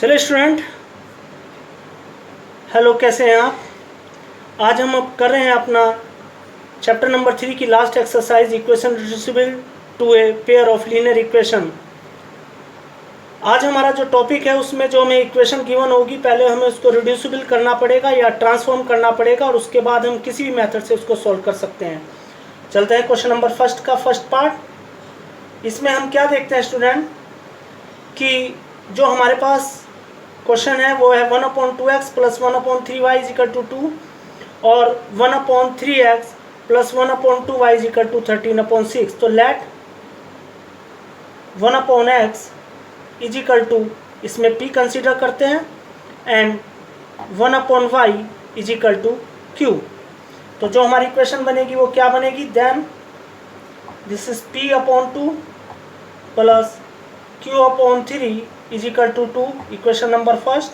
चलिए student, hello, कैसे हैं आप। आज हम अब कर रहे हैं अपना चैप्टर नंबर 3 की last exercise, equation reducible to a pair of linear equation. आज हमारा जो टॉपिक है उसमें जो हमें इक्वेशन गिवन होगी, पहले हमें उसको रिड्यूसिबल करना पड़ेगा या ट्रांसफॉर्म करना पड़ेगा और उसके बाद हम किसी भी मेथड से उसको सॉल्व कर सकते हैं। चलते हैं क्वेश्चन नंबर फर्स्ट का फर्स्ट पार्ट। इसमें हम क्या देखते हैं स्टूडेंट कि जो हमारे पास क्वेश्चन है वो है 1/2x plus 1/3y equal to 2 और 1/3x plus 1/2y equal to 13/6। तो let 1/x is equal to, इसमें p कंसीडर करते हैं, and 1/y is equal to q। तो जो हमारी इक्वेशन बनेगी वो क्या बनेगी, then this is p/2 plus q/3 is equal to 2, equation number first.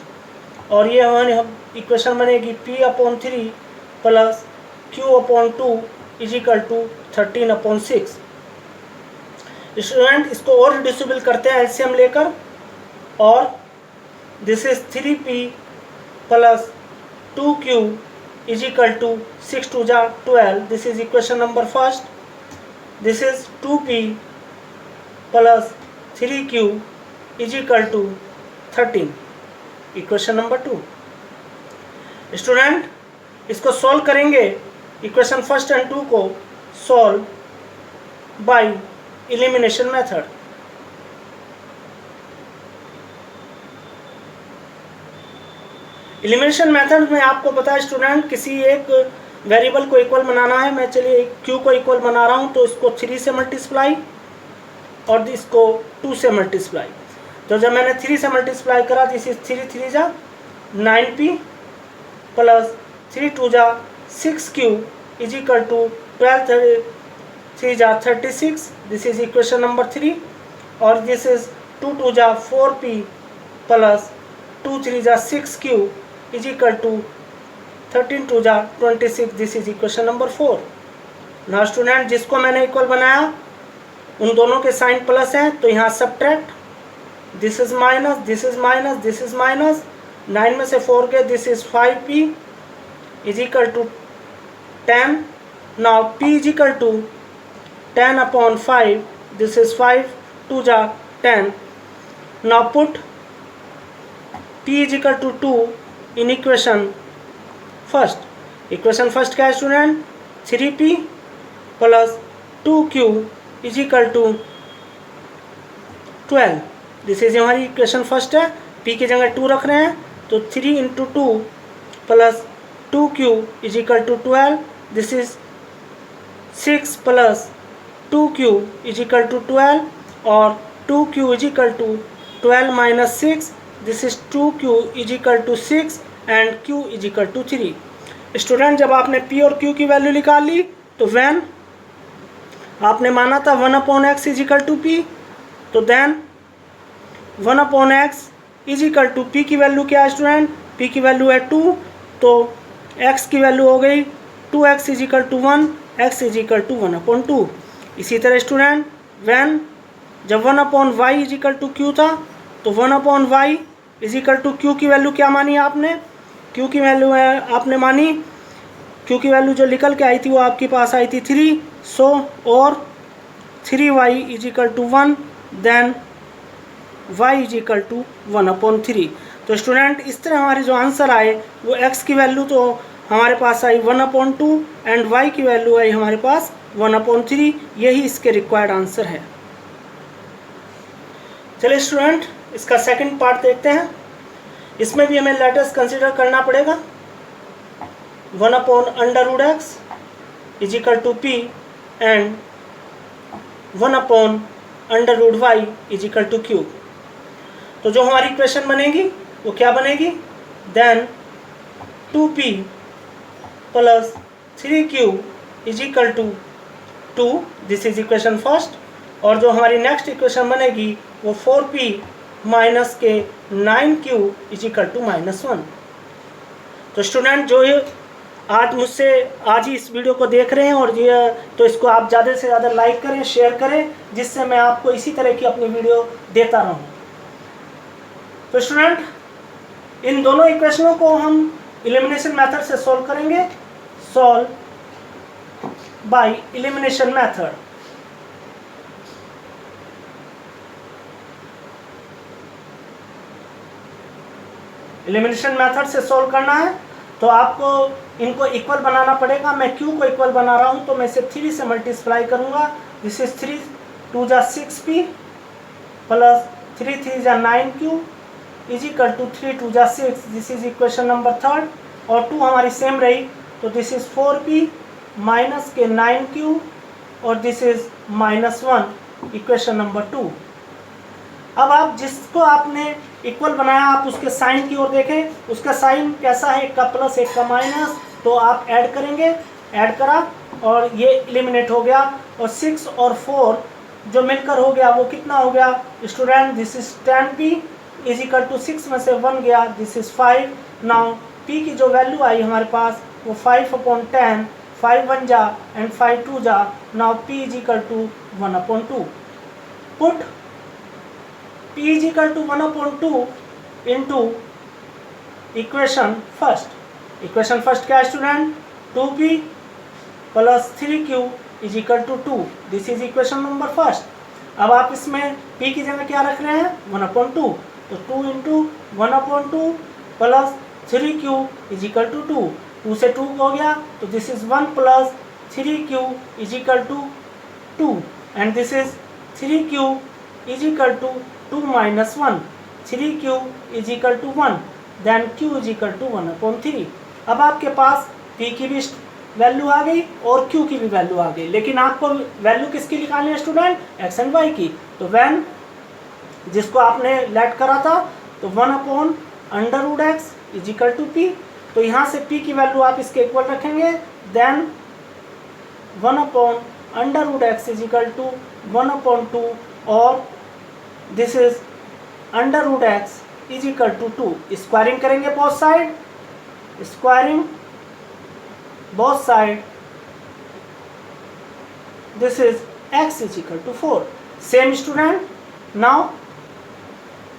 और ये हमारी इक्वेशन बनेगी p/3 plus q/2 is equal to 13/6। Student, इसको और रिड्यूसिबल करते हैं एलसीएम लेकर, और this is 3p plus 2q is equal to 6 2 जा 12। This is equation number first. This is 2p plus 3q is equal to 13, equation number 2। Student, इसको solve करेंगे, equation first and 2 को solve by elimination method. Elimination method में आपको पता है student, किसी एक वेरिएबल को इक्वल बनाना है। मैं चलिए q को इक्वल बना रहा हूं, तो इसको 3 से मल्टीप्लाई और इसको 2 से मल्टीप्लाई। तो जब मैंने 3 से मल्टीप्लाई करा, दिस इज 3 3 जा 9p प्लस 3 2 जा 6q इज इक्वल टू 12 3 जा 36। This is equation number 3। और दिस इज 2 2 जा 4p प्लस 2 3 जा 6q इज इक्वल टू 13 2 जा 26। This is equation number 4। ना स्टूडेंट, जिसको मैंने इक्वल बनाया उन दोनों के साइन प्लस हैं, तो यहाँ subtract, this is minus, this is minus, this is minus, 9 में से 4 गए, this is 5p is equal to 10। Now p is equal to 10/5, this is 5 2 जा 10। Now put p is equal to 2 in equation first. Equation first क्या है student, 3p plus 2q is equal to 12। This is हमारी equation first है। p की जगह 2 रख रहे हैं, तो 3 into 2 plus 2q is equal to 12। This is 6 plus 2q is equal to 12, और 2q is equal to 12 minus 6। This is 2q is equal to 6 and q is equal to 3। Student, जब आपने p और q की value निकाल ली, तो van आपने माना था 1/x is equal to p, तो then 1/x is equal to p की वैल्यू क्या है स्टूडेंट, p की वैल्यू है 2, तो x की वैल्यू हो गई 2x is equal to 1, x is equal to 1/2। इसी तरह स्टूडेंट, वैन जब 1/y is equal to q था, तो 1/y is equal to q की वैल्यू क्या मानी आपने, q की वैल्यू है आपने मानी, q की वैल्यू जो निकल के आई थी वो आपके पास आई थी 3, सो और 3y is equal to 1, then y is equal to 1/3। तो स्टूडेंट, इस तरह हमारे जो आंसर आए वो x की वैल्यू तो हमारे पास आई 1/2 एंड y की वैल्यू आई हमारे पास 1/3। यही इसके रिक्वायर्ड आंसर है। चलिए स्टूडेंट, इसका सेकंड पार्ट देखते हैं। इसमें भी हमें लेटर्स कंसीडर करना पड़ेगा। 1/√x is equal to p and 1/√y is equal to q। तो जो हमारी इक्वेशन बनेगी वो क्या बनेगी, then 2p plus 3q is equal to 2। This is equation first. और जो हमारी नेक्स्ट इक्वेशन बनेगी वो 4p माइनस के 9q इज इक्वल टू -1। तो स्टूडेंट, जो ये आज ही इस वीडियो को देख रहे हैं और ये, तो इसको आप ज़्यादा से ज़्यादा लाइक करें, शेयर करें, जिससे मैं आपको इसी तरह की अपनी वीडियो देता रहूं। तो स्टूडेंट इन दोनों इक्वेशनों को हम एलिमिनेशन मेथड से सॉल्व करेंगे। Solve by elimination method. Elimination method से सॉल्व करना है तो आपको इनको इक्वल बनाना पड़ेगा। मैं q को इक्वल बना रहा हूं तो मैं इसे 3 से मल्टीप्लाई करूंगा। दिस इज 3 2 जा 6p प्लस 3 3 जा 9q इज इक्वल टू 3 2 जा 6। दिस इज इक्वेशन नंबर 3 और 2 हमारी सेम रही तो दिस इज 4p माइनस के 9q और दिस इज -1 इक्वेशन नंबर 2। अब आप जिसको आपने इक्वल बनाया आप उसके साइन की ओर देखें। उसका साइन कैसा है, एक का प्लस एक का माइनस, तो आप ऐड करेंगे। ऐड करा और ये एलिमिनेट हो गया और 6 और 4 जो मिलकर हो गया वो कितना हो गया student, this is 10p is equal to 6 में से 1 गया, दिस इज 5। नाउ p की जो वैल्यू आई हमारे पास वो 5/10, 5 1 जा एंड 5 2 जा। Now p is equal to 1/2। Put p is equal to 1/2 into equation first। Equation first क्या है student, 2p plus 3q is equal to 2। This is equation number first. अब आप इसमें p की जगह क्या रख रहे हैं 1/2, तो 2 into 1/2 plus 3q is equal to 2। 2 से 2 हो गया तो this is 1 plus 3q is equal to 2 and this is 3q is equal to 2 minus 1, 3q is equal to 1, then q is equal to 1/3। अब आपके पास p की भी value आ गई और q की भी वैल्यू आ गई, लेकिन आपको वैल्यू किसकी निकालनी है स्टूडेंट, x एंड y की। तो when जिसको आपने लेट करा था तो 1/√x is equal to p, तो यहाँ से p की वैल्यू आप इसके इक्वल रखेंगे, then 1/√x is equal to 1/2 और this is √x is equal to 2। Squaring करेंगे both side, squaring both side, this is x is equal to 4। Same student now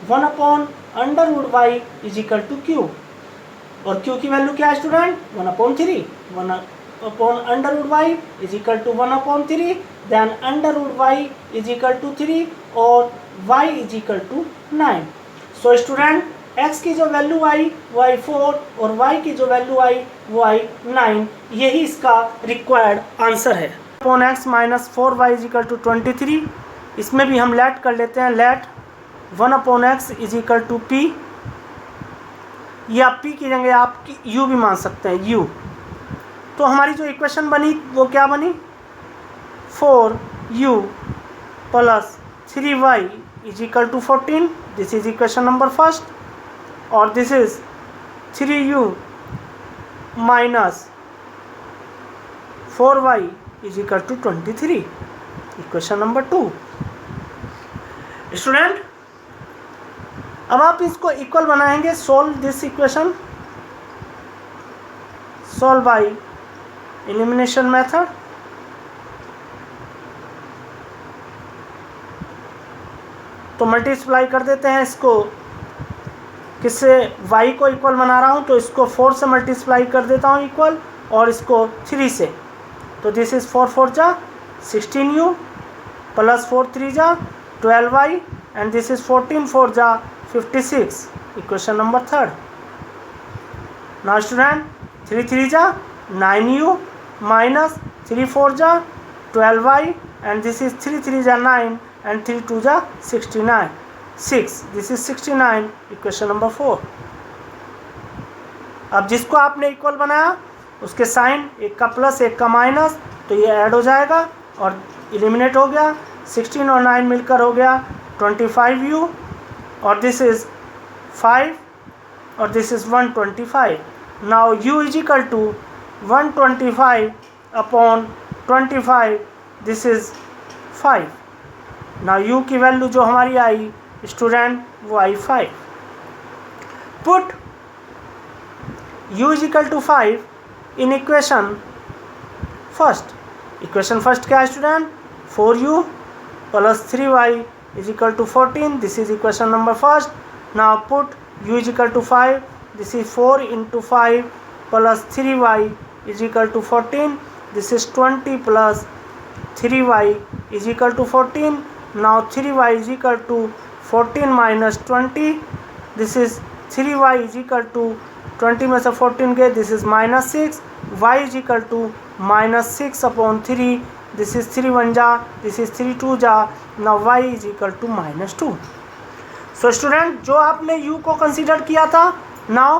1/√y is equal to q और q की value क्या है student 1/3। 1/√y is equal to 1/3, then √y is equal to 3 और y is equal to 9। So student x की जो value आई वो आई 4 और y की जो वैल्यू आई वो आई 9। यही इसका रिक्वायर्ड आंसर है। x minus 4y is equal to 23। इसमें भी हम लेट कर लेते हैं। Let 1/x is equal to p, या p की जगह आप u भी मान सकते हैं u। तो हमारी जो इक्वेशन बनी वो क्या बनी, 4u plus 3y is equal to 14। This is equation number first और this is 3u minus 4y is equal to 23, equation number 2। Student अब आप इसको इक्वल बनाएंगे। Solve this equation, solve by elimination method. तो मल्टीप्लाई कर देते हैं इसको, किससे y को इक्वल बना रहा हूँ तो इसको 4 से मल्टीप्लाई कर देता हूँ इक्वल और इसको 3 से। तो दिस इज 4 4 जा 16u प्लस 4 3 जा 12y एंड दिस इज 14 4 जा 56, इक्वेशन नंबर 3। नाउ स्टूडेंट 3 3 जा 9u माइनस 3 4 जा 12y एंड दिस इज 3 3 जा 9 and 3 2 जा 69, 6, this is 69, इक्वेशन नंबर 4। अब जिसको आपने इक्वल बनाया उसके साइन एक का प्लस एक का माइनस, तो ये ऐड हो जाएगा और एलिमिनेट हो गया। 16 और 9 मिलकर हो गया 25u और दिस इज 5 और this is 125। Now u is equal to 125/25, this is 5। ना u की वैल्यू जो हमारी आई स्टूडेंट वो आई 5। Put u is equal to 5 in equation first. Equation first क्या है student, 4u plus 3y is equal to 14। This is equation number first. Now put u is equal to 5. This is 4 into 5 plus 3y is equal to 14. This is 20 plus 3y is equal to 14. Now 3y is equal to 14 minus 20. This is 3y is equal to 20 में से 14 गए. This is minus 6. y is equal to minus 6 upon 3. This is 3 1 जा. This is 3 2 जा. Now y is equal to minus 2. So student, जो आपने u को consider किया था, now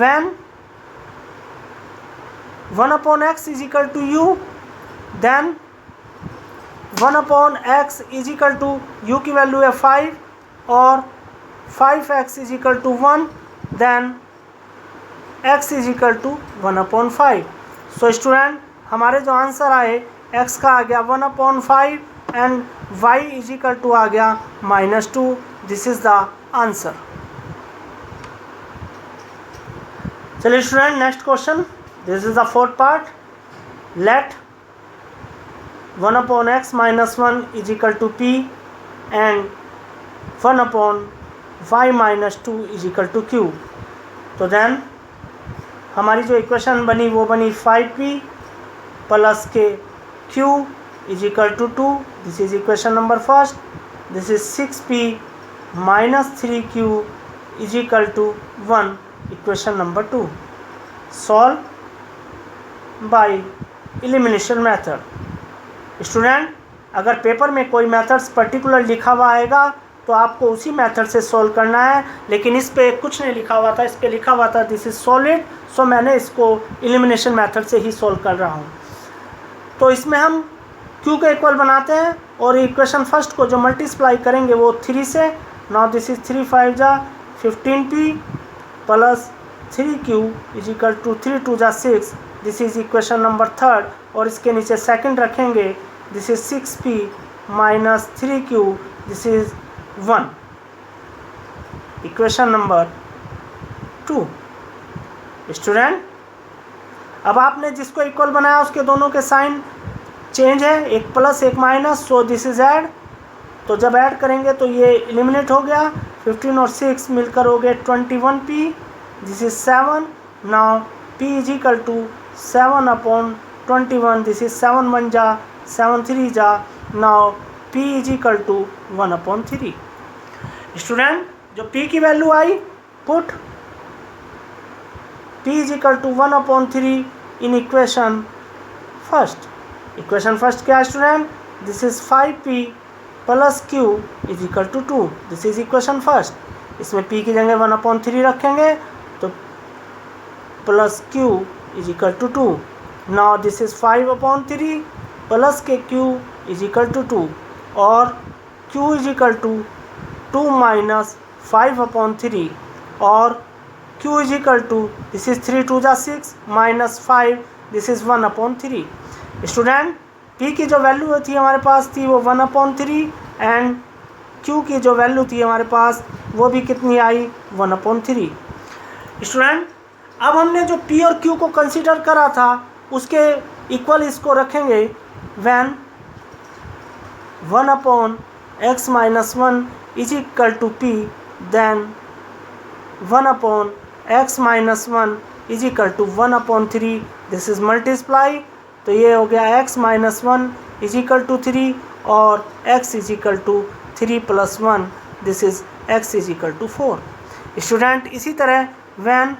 when 1 upon x is equal to u, then 1 upon x is equal to u की value है 5 और 5x is equal to 1, then x is equal to 1 upon 5. So student, हमारे जो आंसर आए x का आ गया 1 upon 5 and y is equal to आ गया -2. This is the answer. चलिए student, next question. This is the fourth part. Let 1 upon x minus 1 is equal to p and 1 upon y minus 2 is equal to q. तो then हमारी जो equation बनी वो बनी 5p plus के q is equal to 2. This is equation number first. This is 6p minus 3q is equal to 1. Equation number 2. Solve by elimination method. Student, अगर paper में कोई मेथड्स पर्टिकुलर लिखा हुआ आएगा तो आपको उसी मेथड से सॉल्व करना है, लेकिन इस पे कुछ नहीं लिखा हुआ था. इस पे लिखा हुआ था दिस इज सॉलिड, सो मैंने इसको एलिमिनेशन मेथड से ही सॉल्व कर रहा हूँ. तो इसमें हम q के इक्वल बनाते हैं और इक्वेशन फर्स्ट को जो मल्टीप्लाई करेंगे वो 3 से. नाउ दिस इज 3 5 जा 15p plus 3q is equal to 3 2 जा 6. This is equation number third और इसके नीचे सेकंड रखेंगे. This is 6p minus 3q. This is 1. Equation number 2. Student, अब आपने जिसको इक्वल बनाया उसके दोनों के साइन चेंज है, एक प्लस एक minus. So this is add. तो जब ऐड करेंगे तो ये एलिमिनेट हो गया. 15 और 6 मिलकर हो गए 21p. This is 7. Now p is equal to 7 upon 21. This is 7 1 जा 7 3 जा. Now p is equal to 1 upon 3. Student, जो p की वैल्यू आई, put p is equal to 1 upon 3 in equation first. Equation first क्या है student? This is 5p plus q is equal to 2. This is equation first. इसमें p की जगह 1 upon 3 रखेंगे तो plus q is equal to 2. Now this is 5 upon 3 plus के q is equal to 2 और q is equal to 2 minus 5 upon 3 और q is equal to this is 3 2 जा 6 minus 5. This is 1 upon 3. Student, p की जो value थी हमारे पास थी वो 1 अपॉन 3 एंड q की जो वैल्यू थी हमारे पास वो भी कितनी आई 1 अपॉन 3. स्टूडेंट, अब हमने जो p और q को कंसीडर करा था उसके इक्वल इसको रखेंगे when 1 upon x minus 1 is equal to p, then 1 upon x minus 1 is equal to 1 upon 3. This is multiply. तो ये हो गया x minus 1 is equal to 3 और x is equal to 3 plus 1. This is x is equal to 4. Student, इसी तरह when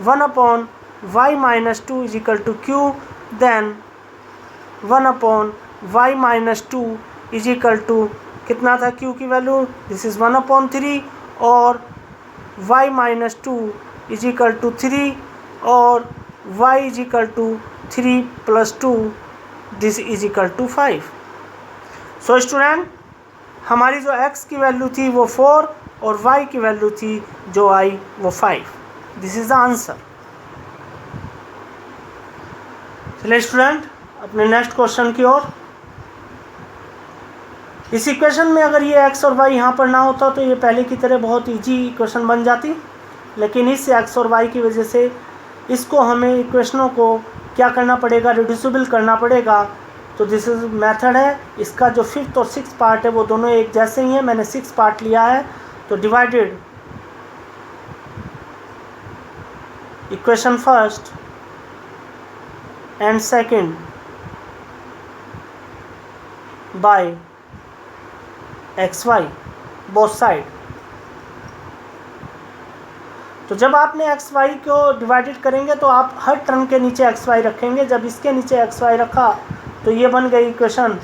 1 upon y minus 2 is equal to q, then 1 upon y minus 2 is equal to कितना था q की value? This is 1 upon 3 और y minus 2 is equal to 3 और y is equal to 3 plus 2. This is equal to 5. So student, हमारी जो x की value थी वो 4 और y की वैल्यू थी जो आई वो 5. This is the answer. चलिए स्टूडेंट, अपने नेक्स्ट क्वेश्चन की ओर. इस इक्वेशन में अगर ये x और y यहाँ पर ना होता तो ये पहले की तरह बहुत इजी इक्वेशन बन जाती, लेकिन इस x और y की वजह से इसको हमें इक्वेशनों को क्या करना पड़ेगा? रिड्यूसिबल करना पड़ेगा. तो दिस इज मेथड है। इसका जो 5th और 6th पार्ट है वो दोनों एक जैसे ही हैं, मैंने 6 पार्ट लिया है। तो divided equation first and second by x y both side. तो जब आपने एक्स वाई को डिवाइडेड करेंगे तो आप हर टर्म के नीचे एक्स वाई रखेंगे। जब इसके नीचे एक्स वाई रखा तो ये बन गई equation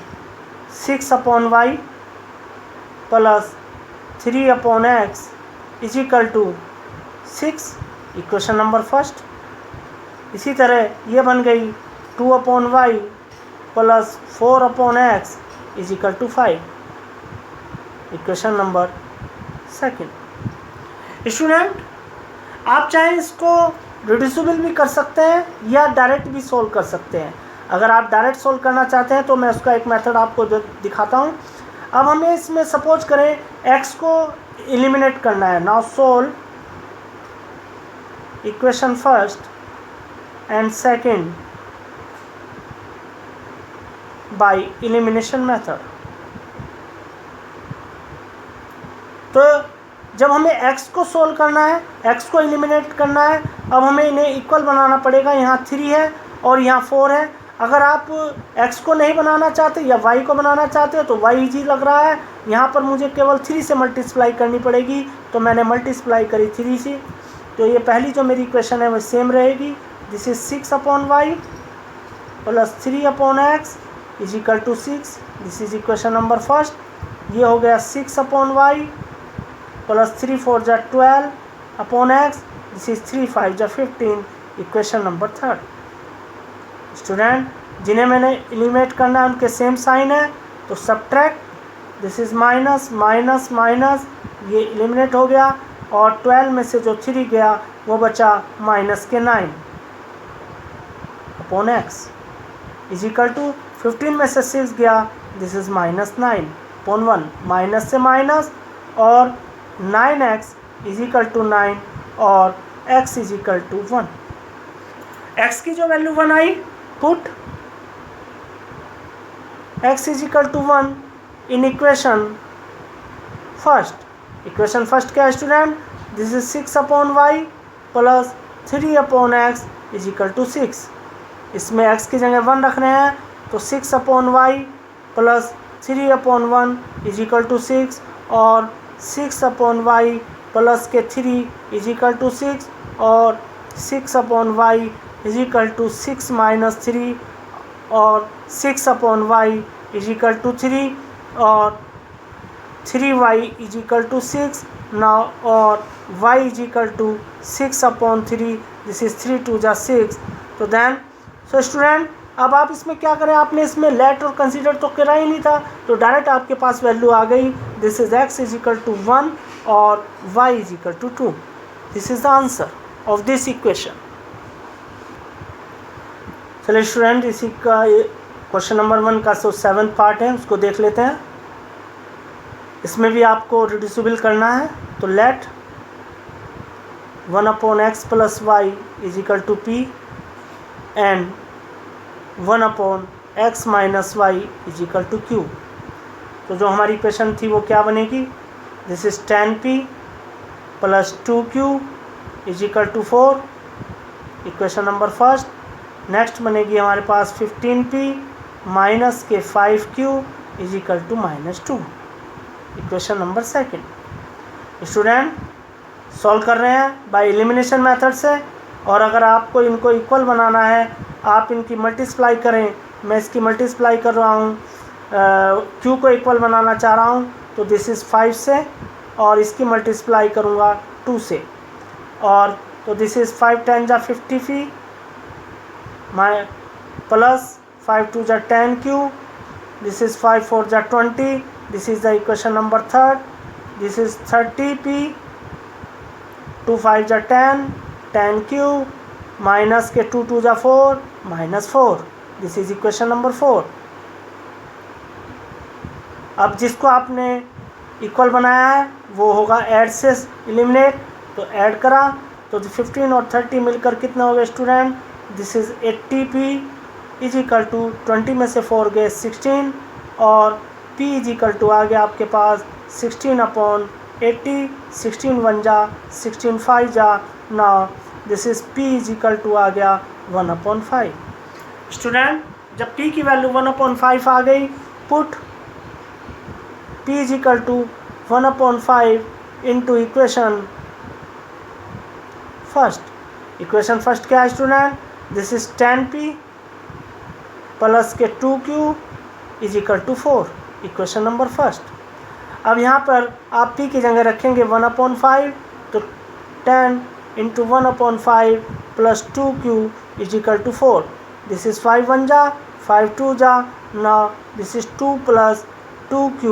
6/y plus 3/x is equal to 6, equation number first. इसी तरह ये बन गई 2/y plus 4/x is equal to 5, equation number second. Student, आप चाहे इसको रिड्यूसिबल भी कर सकते हैं या डायरेक्ट भी सोल्व कर सकते हैं। अगर आप डायरेक्ट सोल्व करना चाहते हैं तो मैं उसका एक मेथड आपको दिखाता हूँ। अब हमें इसमें सपोज करें x को एलिमिनेट करना है। Now solve equation first and second bye elimination method. तो जब हमें x को सोल्व करना है, x को एलिमिनेट करना है, अब हमें इन्हें इक्वल बनाना पड़ेगा। यहाँ 3 है और यहाँ 4 है। अगर आप x को नहीं बनाना चाहते या y को बनाना चाहते हो तो y इजी लग रहा है। यहाँ पर मुझे केवल 3 से मल्टीप्लाई करनी पड़ेगी, तो मैंने मल्टीप्लाई करी 3 से। तो ये पहली जो मेरी इक्वेशन है वो सेम रहेगी। This is 6/y plus 3/x is equal to 6। This is equation number first. ये हो गया 6/y प्लस 3 4 जा 12/x। दिस इज 3 5 जा 15, इक्वेशन नंबर थर्ड। स्टूडेंट, जिन्हें मैंने एलिमिनेट करना है उनके सेम साइन है, तो subtract, this is minus minus minus, ये एलिमिनेट हो गया और 12 में से जो 3 गया वो बचा माइनस के 9/x इज इक्वल टू 15 में से 6 गया, दिस इज माइनस 9/1, माइनस से माइनस और 9x इज इक्वल टू 9 और x is equal to 1। x की जो वैल्यू 1 आई, put x is equal to 1 in equation first. Equation first क्या है student? This is 6/y plus 3/x is equal to 6। इसमें x की जगह 1 रख रहे हैं, तो 6/y plus 3/1 is equal to 6 और 6/y प्लस के 3 इज इक्वल टू 6 और 6/y is equal to 6 minus 3 और 6/y इज इक्वल टू 3 और 3y is equal to 6 now और y is equal to 6/3। This is 3 2 जा 6। तो देन सो स्टूडेंट, अब आप इसमें क्या करें, आपने इसमें लेट और कंसीडर तो करा ही नहीं था, तो डायरेक्ट आपके पास वैल्यू आ गई। This is x is equal to 1 और y is equal to 2। This is the answer of this equation. चलिए स्टूडेंट, इसी का क्वेश्चन नंबर 1 का जो 7th पार्ट है उसको देख लेते हैं। इसमें भी आपको रिड्यूसिबल करना है, तो let 1/x plus y is equal to p and 1/x minus y is equal to q। तो जो हमारी इक्वेशन थी वो क्या बनेगी? This is 10p plus 2q is equal to 4, equation number first. Next बनेगी हमारे पास 15p माइनस के 5q is equal to -2, equation number second. Student, solve कर रहे हैं बाय एलिमिनेशन मेथड से, और अगर आपको इनको इक्वल बनाना है आप इनकी मल्टीप्लाई करें। मैं इसकी मल्टीप्लाई कर रहा हूँ, q को इक्वल बनाना चाह रहा हूँ, तो दिस इज़ 5 से और इसकी मल्टीप्लाई करूँगा 2 से, और तो दिस इज़ 5 10 जा 50p माई प्लस 5 2 जा 10q, दिस इज़ 5 4 जा 20, this is the equation number third. This is 30p 2 5 जा 10 10q माइनस के 2 2 जा 4 -4, दिस इज इक्वेशन नंबर 4। अब जिसको आपने इक्वल बनाया है वो होगा ऐड से एलिमिनेट, तो ऐड करा तो 15 और 30 मिलकर कितना हो गया student? This is 80p is equal to 20 में से 4 गए 16 और P इज इक्वल टू आ गया आपके पास 16/80, 16 1 जा 16 5 जा। Now this is P is equal to आ गया 1/5। स्टूडेंट जब P की वैल्यू 1/5 आ गई, put P is equal to 1/5 into equation first. Equation first क्या है student? This is 10P plus के 2Q is equal to 4, equation number first. अब यहाँ पर आप P की जगह रखेंगे 1/5, तो 10 into 1/5 plus 2Q is equal to 4। This is 5 1 जा 5 2 जा। Now this is 2 plus 2Q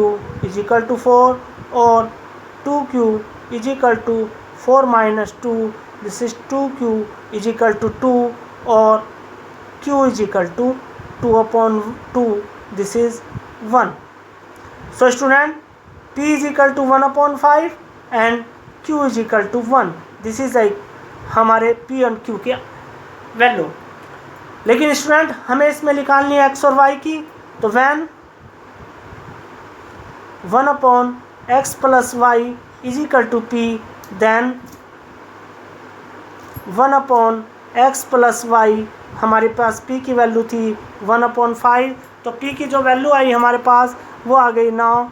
is equal to 4 और 2Q is equal to 4 minus 2, this is 2Q is equal to 2 और Q is equal to 2/2, this is 1। So student, P is equal to 1/5 and Q is equal to 1. This is like हमारे P और Q के value. लेकिन student हमें इसमें निकालनी है x और y की, तो when 1/x plus y is equal to P, then 1/x plus y हमारे पास P की वैल्यू थी 1/5, तो P की जो वैल्यू आई हमारे पास वो आ गई। Now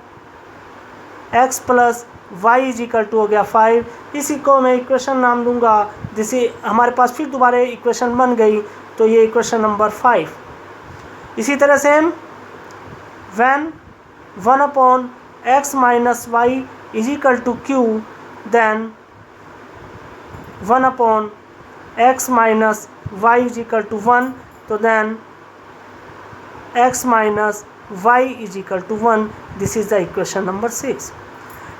x plus y is equal to हो गया 5। इसी को मैं इक्वेशन नाम दूंगा, जिसे हमारे पास फिर दोबारा इक्वेशन बन गई, तो ये इक्वेशन नंबर 5। इसी तरह से हम when 1/x minus y is equal to q, then 1/x minus y is equal to 1, तो then x minus y is equal to 1। This is the equation number 6।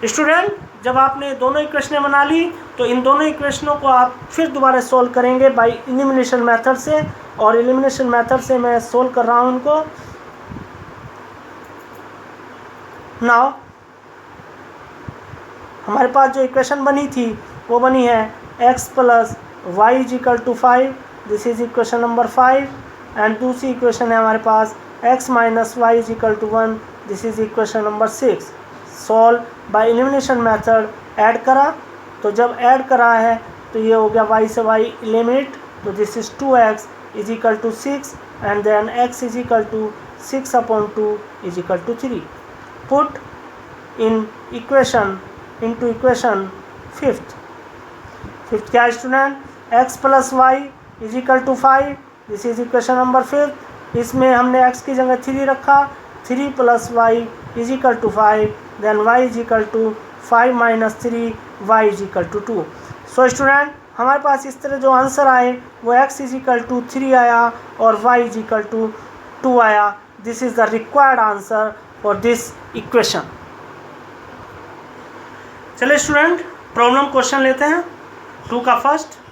Student जब आपने दोनों इक्वेशनें बना ली, तो इन दोनों इक्वेशनों को आप फिर दोबारा सॉल्व करेंगे बाय एलिमिनेशन मेथड से, और एलिमिनेशन मेथड से मैं सॉल्व कर रहा हूँ इनको। नाउ हमारे पास जो इक्वेशन बनी थी वो बनी है x plus y is equal to 5, this is equation number 5। And दूसरी इक्वेशन है हमारे पास x minus y is equal to 1, this is equation number 6। Solve by elimination method, add करा, तो जब ऐड करा है तो ये हो गया y से y एलिमिनेट, तो this is 2x is equal to 6 and then x is equal to 6/2 is equal to 3। Put in equation into equation fifth क्या है student? x plus y is equal to 5, this is equation number 5। इसमें हमने x की जगह 3 रखा, 3 plus y is equal to 5, then y is equal to 5 minus 3, y is equal to 2। So student हमारे पास इस तरह जो आंसर आए वो x इज इक्वल टू 3 आया और y इज इक्वल टू 2 आया। This is the required answer for this equation. चलिए स्टूडेंट प्रॉब्लम क्वेश्चन लेते हैं 2 का first.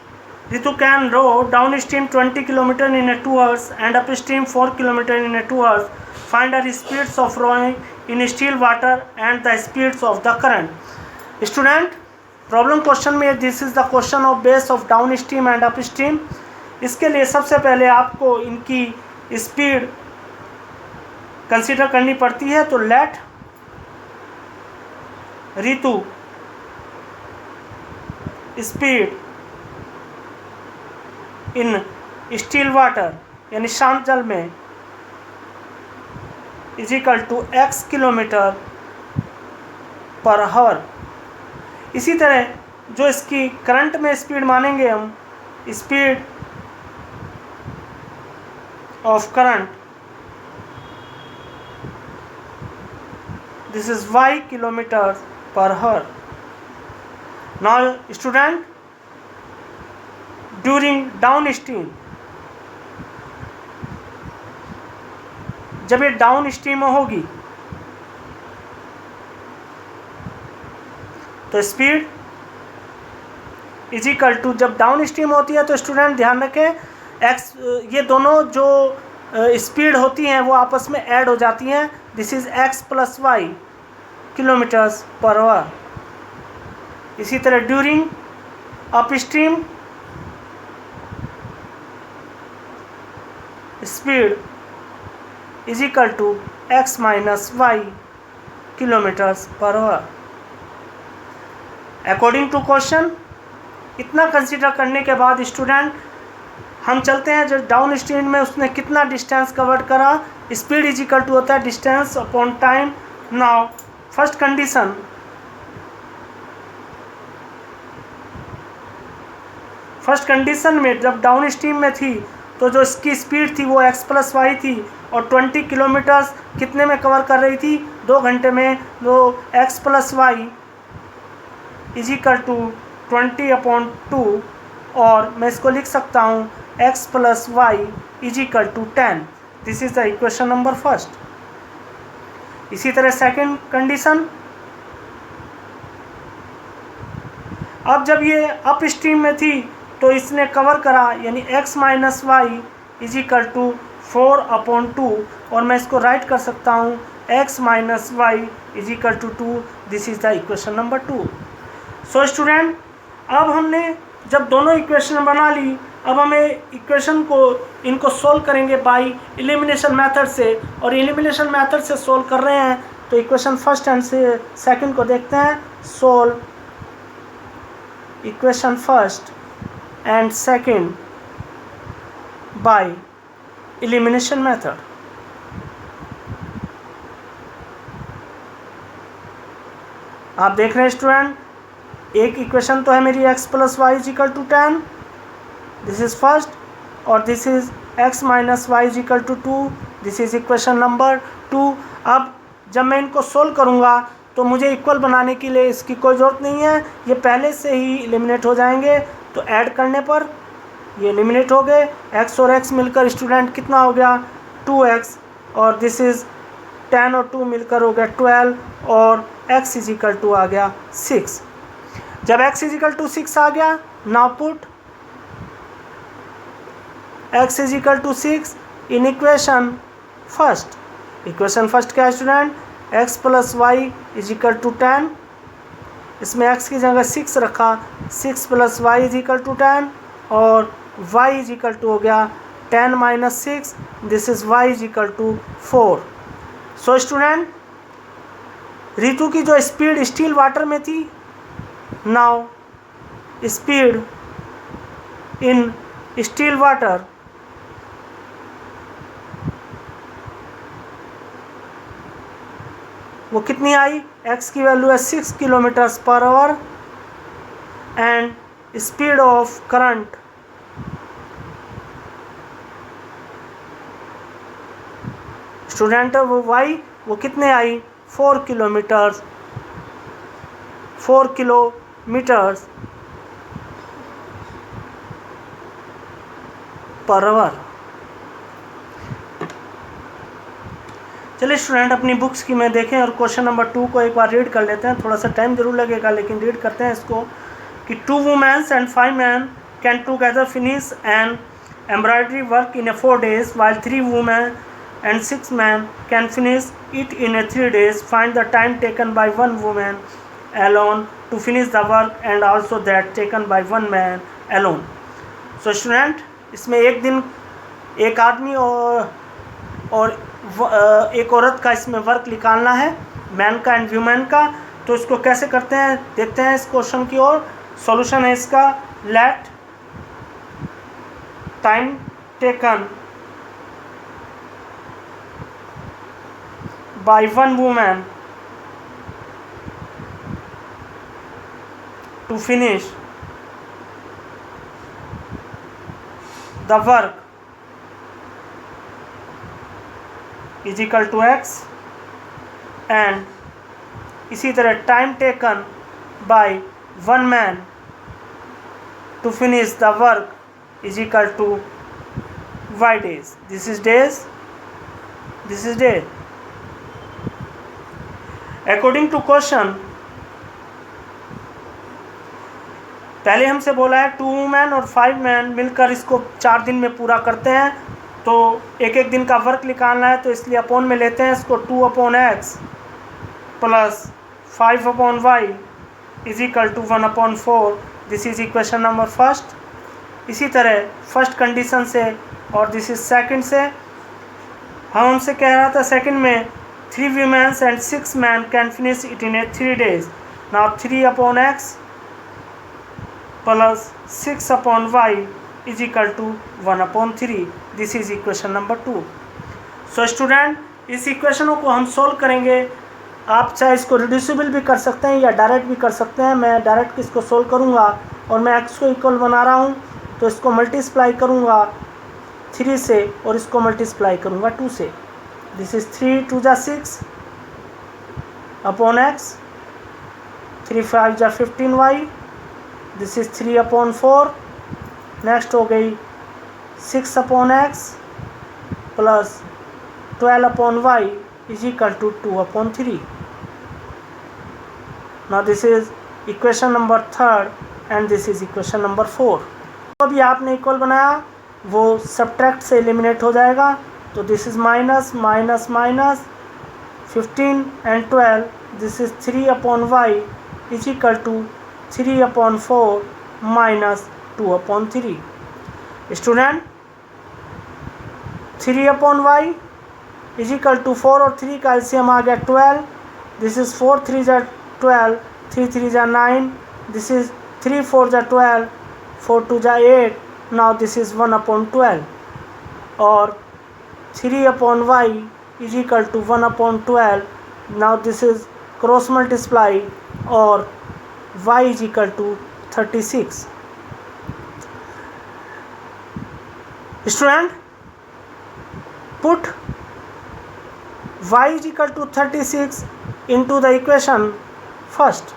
Ritu can row downstream 20 km in 2 hours and upstream 4 km in 2 hours. Find the speeds of rowing in still water and the speeds of the current. Student, problem question में this is the question of base of downstream and upstream. इसके लिए सबसे पहले आपको इनकी speed consider करनी पड़ती है। तो लेट रितु स्पीड इन स्टील वाटर यानी शांत जल में is equal to x kilometer per hour. इसी तरह जो इसकी करंट में स्पीड मानेंगे हम, speed of current, this is y kilometer per hour. Now student during downstream, जब ये डाउन स्ट्रीम में होगी तो स्पीड इज इक्वल टू, जब डाउन स्ट्रीम होती है तो स्टूडेंट ध्यान रखें एक्स, ये दोनों जो स्पीड होती हैं वो आपस में ऐड हो जाती हैं। This is x plus y kilometers per hour. इसी तरह during upstream speed is equal to x minus y kilometers per hour. According to question, इतना कंसीडर करने के बाद स्टूडेंट हम चलते हैं जो डाउन स्ट्रीम में उसने कितना डिस्टेंस कवर करा। स्पीड इज इक्वल टू होता है distance upon time. Now first condition में जब डाउन स्ट्रीम में थी तो जो इसकी स्पीड थी वो x प्लस वाई थी और 20 किलोमीटर्स कितने में कवर कर रही थी, 2 घंटे में। तो x plus y is equal to 20/2 और मैं इसको लिख सकता हूँ x plus y is equal to 10। This is the equation number first. इसी तरह सेकंड कंडीशन, अब जब ये अप स्ट्रीम में थी तो इसने कवर करा यानी x minus y is equal to 4/2 और मैं इसको राइट कर सकता हूँ x minus y is equal to 2। This is the equation number 2। So student, अब हमने जब दोनों इक्वेशन बना ली, अब हमें इक्वेशन को इनको सोल्व करेंगे बाय एलिमिनेशन मेथड से। और एलिमिनेशन मेथड से सोल्व कर रहे हैं तो इक्वेशन फर्स्ट एंड से सेकंड को देखते हैं। Solve equation first and second bye elimination method. आप देख रहे हैं स्टूडेंट, एक इक्वेशन तो है मेरी x plus y is equal to 10, this is first, और this is x minus y is equal to 2, this is equation number 2। अब जब मैं इनको सोल्व करूंगा तो मुझे इक्वल बनाने के लिए इसकी कोई ज़रूरत नहीं है, ये पहले से ही एलिमिनेट हो जाएंगे। तो ऐड करने पर ये एलिमिनेट हो गए। x और x मिलकर स्टूडेंट कितना हो गया, 2x, और दिस इज़ 10 और 2 मिलकर हो गया 12 और x इज इक्वल टू आ गया 6। जब x इज इक्वल टू 6 आ गया, now put x is equal to 6 in equation first. Equation first क्या है student, x plus y is equal to 10, इसमें x की जगह 6 रखा, 6 plus y is equal to 10 और y इज इक्वल टू हो गया 10 minus 6, this is y is equal to 4। So student, Ritu की जो स्पीड स्टील वाटर में थी, now speed in still water वो कितनी आई, x की वैल्यू है 6 kilometres per our and speed of current student वो y वो कितने आई, 4 किलोमीटर्स पर आवर। चलिए स्टूडेंट, अपनी बुक्स की में देखें और क्वेश्चन नंबर 2 को एक बार रीड कर लेते हैं। थोड़ा सा टाइम जरूर लगेगा लेकिन रीड करते हैं इसको कि 2 womens and 5 men can together finish an embroidery work in 4 days while 3 women and 6 men can finish it in 3 days. Find the time taken by 1 woman alone to finish the work and also that taken by 1 man alone. So student, इसमें एक दिन एक आदमी और एक औरत का इसमें वर्क निकालना है, मैन का एंड वुमेन का। तो इसको कैसे करते हैं देखते हैं इस क्वेश्चन की ओर। सॉल्यूशन है इसका, let time taken by 1 woman to finish the work is equal to x and इसी तरह time taken by 1 man to finish the work is equal to y days. This is days, this is day. According to question, पहले हमसे बोला है 2 women और 5 men मिलकर इसको 4 दिन में पूरा करते हैं। तो एक एक दिन का वर्क निकालना है तो इसलिए अपॉन में लेते हैं इसको, 2/x plus 5/y is equal to 1/4। This is equation number first. इसी तरह फर्स्ट कंडीशन से और दिस इज सेकंड से हम हमसे कह रहा था सेकंड में 3 women and 6 men can finish it in 3 days. Now 3 upon x plus 6 upon y is equal to 1 upon 3. This is equation number 2. So student, इस इक्वेशनों को हम सोल्व करेंगे। आप चाहे इसको रिड्यूसिबल भी कर सकते हैं या डायरेक्ट भी कर सकते हैं। मैं डायरेक्ट इसको सोल्व करूंगा और मैं x को इक्वल बना रहा हूं, तो इसको मल्टीप्लाई करूंगा 3 से और इसको मल्टीप्लाई करूंगा 2 से। दिस इज 3 2 जा 6 अपॉन x, 3 5 जा 15y, this is 3 upon 4। Next हो गई 6 upon x plus 12 upon y is equal to 2 upon 3. Now this is equation number 3rd and this is equation number 4. तो अभी आपने इक्वल बनाया वो सब्ट्रैक्ट से एलिमिनेट हो जाएगा, तो this is minus minus minus 15 and 12, this is 3 upon y is equal to 3 upon 4 minus 2 upon 3. Student 3 upon y is equal to 4 और 3 का एलसीएम आ गया 12, दिस इज 4 3 जा 12, 3 3 जा 9, दिस इज 3 4 जा 12, 4 2 जा 8, नाउ दिस इज 1 अपॉन 12 और 3 upon y is equal to 1 upon 12, now this is cross multiply और y is equal to 36. Student, put y is equal to 36 into the equation first.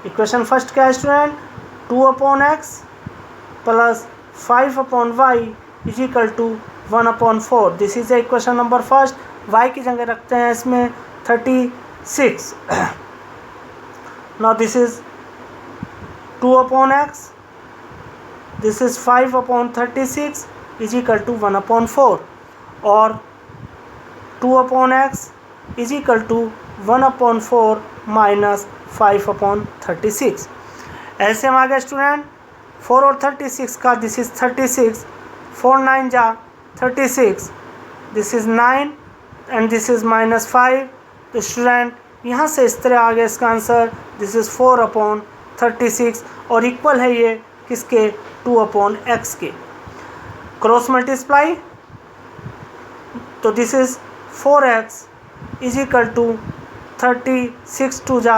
Equation first क्या है student? 2 upon x plus 5 upon y is equal to 1 upon 4. This is the equation number first. y की जगह रखते हैं इसमें 36. Now this is 2 upon x, this is 5 upon 36 is equal to 1 upon 4 और 2 upon x is equal to 1 upon 4 minus 5 upon 36. ऐसे हम आ गए student 4 और 36 का, दिस इज 36, 4 9 जा 36, this is 9 and this is minus 5. तो स्टूडेंट यहाँ से इस तरह आ गया इसका आंसर, दिस इज 4 अपॉन 36 और इक्वल है ये किसके? 2 अपॉन x के। क्रॉस मल्टीप्लाई, तो this is 4x is equal to 36 2 जा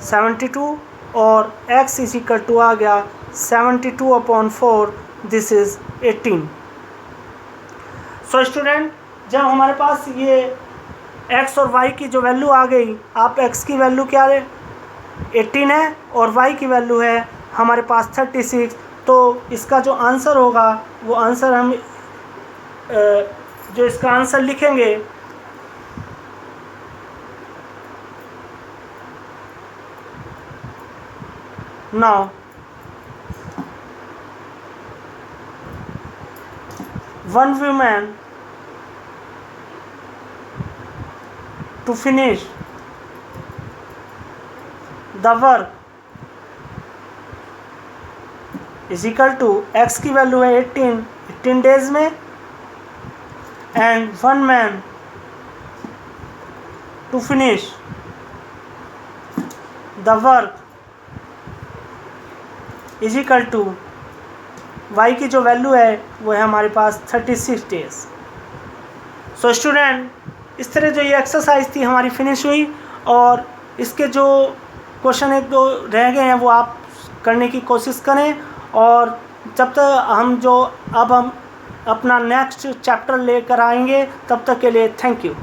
72 और x इज इक्वल टू आ गया 72 upon 4, this is 18. So student, जब हमारे पास ये x और y की जो वैल्यू आ गई, आप x की वैल्यू क्या है 18 है और y की वैल्यू है हमारे पास 36, तो इसका जो आंसर होगा वो आंसर हम जो इसका आंसर लिखेंगे now one woman to finish the work is equal to x की वैल्यू है 18 डेज में and 1 man to finish the work is equal to y की जो वैल्यू है वो है हमारे पास 36 डेज. सो स्टूडेंट, इस तरह जो ये एक्सरसाइज थी हमारी फिनिश हुई और इसके जो क्वेश्चन एक दो रह गए हैं वो आप करने की कोशिश करें और जब तक हम अपना नेक्स्ट चैप्टर लेकर आएंगे तब तक के लिए थैंक यू.